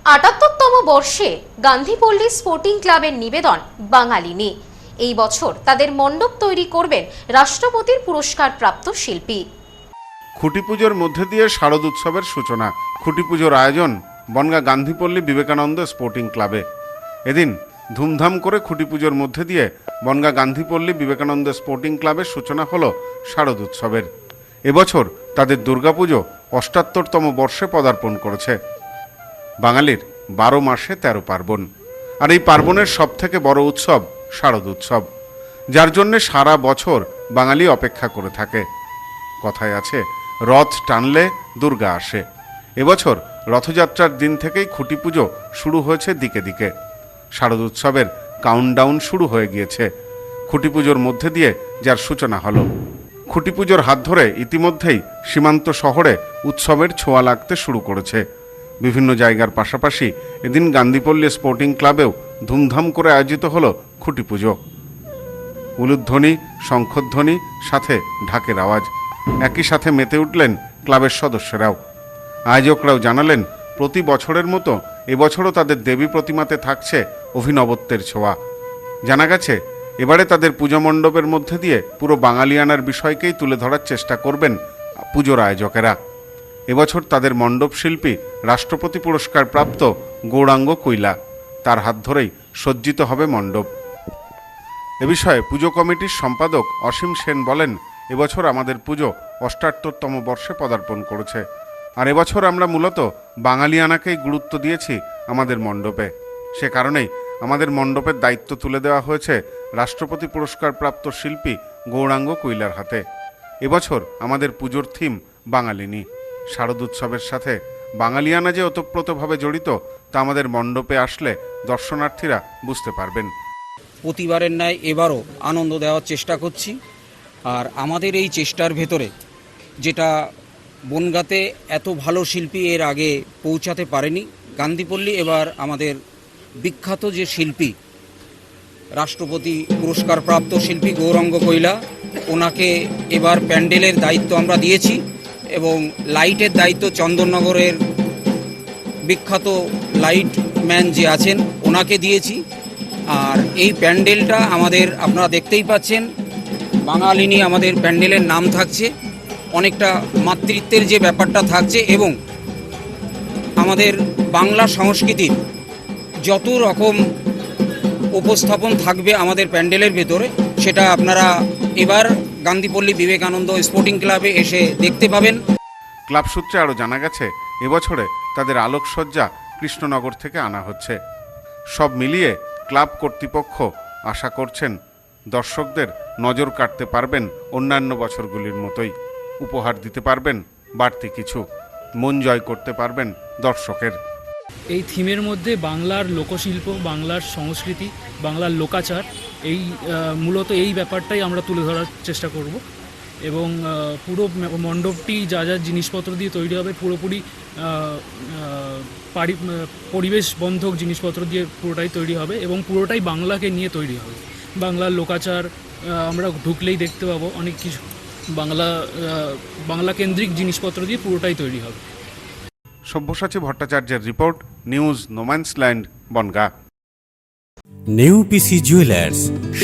৭৮তম বর্ষে গান্ধীপল্লী স্পোর্টিং ক্লাবের নিবেদন বাঙালিনী। এই বছর তাদের মণ্ডপ তৈরি করবেন রাষ্ট্রপতির পুরস্কার প্রাপ্ত শিল্পী। খুঁটি পুজোর মধ্যে দিয়ে শারদ উৎসবের সূচনা। খুঁটি পুজোর আয়োজন বনগাঁ গান্ধীপল্লী বিবেকানন্দ স্পোর্টিং ক্লাবে। এদিন ধুমধাম করে খুঁটি পুজোর মধ্যে দিয়ে বনগাঁ গান্ধীপল্লী বিবেকানন্দ স্পোর্টিং ক্লাবের সূচনা হলো শারদ উৎসবের। এবছর তাদের দুর্গাপুজো ৭৮তম বর্ষে পদার্পণ করেছে। বাঙালির ১২ মাসে ১৩ পার্বণ, আর এই পার্বণের সবথেকে বড় উৎসব শারদ উৎসব, যার জন্যে সারা বছর বাঙালি অপেক্ষা করে থাকে। কথায় আছে, রথ টানলে দুর্গা আসে। এবছর রথযাত্রার দিন থেকেই খুঁটি পুজো শুরু হয়েছে দিকে দিকে। শারদ উৎসবের কাউন্টডাউন শুরু হয়ে গিয়েছে। খুঁটি পুজোর মধ্যে দিয়ে যার সূচনা হলো। খুঁটি পুজোর হাত ধরে ইতিমধ্যেই সীমান্ত শহরে উৎসবের ছোঁয়া লাগতে শুরু করেছে। বিভিন্ন জায়গার পাশাপাশি এদিন গান্ধীপল্লী স্পোর্টিং ক্লাবেও ধুমধাম করে আয়োজিত হলো খুঁটি পুজো। উলুধ্বনি, শঙ্খধ্বনি, সাথে ঢাকের আওয়াজ। একই সাথে মেতে উঠলেন ক্লাবের সদস্যরাও। আয়োজকরাও জানালেন, প্রতি বছরের মতো এবছরও তাদের দেবী প্রতিমাতে থাকছে অভিনবত্বের ছোঁয়া। জানা গেছে, এবারে তাদের পুজো মণ্ডপের মধ্যে দিয়ে পুরো বাঙালিয়ানার বিষয়কেই তুলে ধরার চেষ্টা করবেন পুজোর আয়োজকেরা। এবছর তাদের মণ্ডপ শিল্পী রাষ্ট্রপতি পুরস্কার প্রাপ্ত গৌরাঙ্গ কৈলা, তার হাত ধরেই সজ্জিত হবে মণ্ডপ। এ বিষয়ে পুজো কমিটির সম্পাদক অসীম সেন বলেন, এবছর আমাদের পুজো ৭৮তম বর্ষে পদার্পণ করেছে, আর এবছর আমরা মূলত বাঙালিয়ানাকেই গুরুত্ব দিয়েছি আমাদের মণ্ডপে। সে কারণেই আমাদের মণ্ডপের দায়িত্ব তুলে দেওয়া হয়েছে রাষ্ট্রপতি পুরস্কার প্রাপ্ত শিল্পী গৌরাঙ্গ কৈলার হাতে। এবছর আমাদের পুজোর থিম বাঙালিনী। শারদ উৎসবের সাথে বাঙালিয়ানা যে ওতপ্রোতভাবে জড়িত তা আমাদের মণ্ডপে আসলে দর্শনার্থীরা বুঝতে পারবেন। প্রতিবারের ন্যায় এবারও আনন্দ দেওয়ার চেষ্টা করছি। আর আমাদের এই চেষ্টার ভেতরে যেটা বনগাঁতে এত ভালো শিল্পী এর আগে পৌঁছাতে পারেনি, গান্ধীপল্লী এবার আমাদের বিখ্যাত যে শিল্পী রাষ্ট্রপতি পুরস্কার প্রাপ্ত শিল্পী গৌরাঙ্গ কৈলা, ওনাকে এবার প্যান্ডেলের দায়িত্ব আমরা দিয়েছি এবং লাইটের দায়িত্ব চন্দননগরের বিখ্যাত লাইট ম্যান যে আছেন ওনাকে দিয়েছি। আর এই প্যান্ডেলটা আমাদের আপনারা দেখতেই পাচ্ছেন, বাঙালিনী আমাদের প্যান্ডেলের নাম থাকছে। অনেকটা মাতৃত্বের যে ব্যাপারটা থাকছে এবং আমাদের বাংলা সংস্কৃতির যত রকম উপস্থাপন থাকবে আমাদের প্যান্ডেলের ভেতরে, সেটা আপনারা এবার গান্ধীপল্লী বিবেকানন্দ স্পোর্টিং ক্লাবে এসে দেখতে পাবেন। ক্লাব সূত্রে আরও জানা গেছে, এবছরে তাদের আলোকসজ্জা কৃষ্ণনগর থেকে আনা হচ্ছে। সব মিলিয়ে ক্লাব কর্তৃপক্ষ আশা করছেন দর্শকদের নজর কাটতে পারবেন অন্যান্য বছরগুলির মতোই। উপহার দিতে পারবেন বাড়তি কিছু, মন জয় করতে পারবেন দর্শকের। এই থিমের মধ্যে বাংলার লোকশিল্প, বাংলার সংস্কৃতি, বাংলার লোকাচার, এই মূলত এই ব্যাপারটাই আমরা তুলে ধরার চেষ্টা করব। এবং পুরো মণ্ডপটি যা যা জিনিসপত্র দিয়ে তৈরি হবে পুরোপুরি পরিবেশ বন্ধক জিনিসপত্র দিয়ে পুরোটাই তৈরি হবে এবং পুরোটাই বাংলাকে নিয়ে তৈরি হবে। বাংলার লোকাচার আমরা ঢুকলেই দেখতে পাবো, অনেক কিছু বাংলা কেন্দ্রিক জিনিসপত্র দিয়ে পুরোটাই তৈরি হবে। সব্যসাচী ভট্টাচার্যের report, news no man's land, Bangaon. New PC jewellers,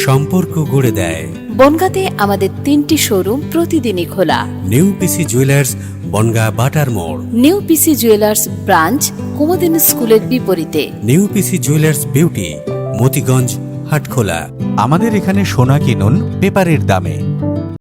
সম্পর্ক গড়ে দেয়। বনগাঁতে আমাদের 3টি শোরুম প্রতিদিনই খোলা। নিউ পিসি জুয়েলার্স, বনগাঁ বাটার মোড়। New PC jewellers branch, Kumudini স্কুলের বিপরীতে। New PC jewellers beauty, Motiganj, Hatkhola. আমাদের এখানে সোনা কিনুন পেপারের দামে।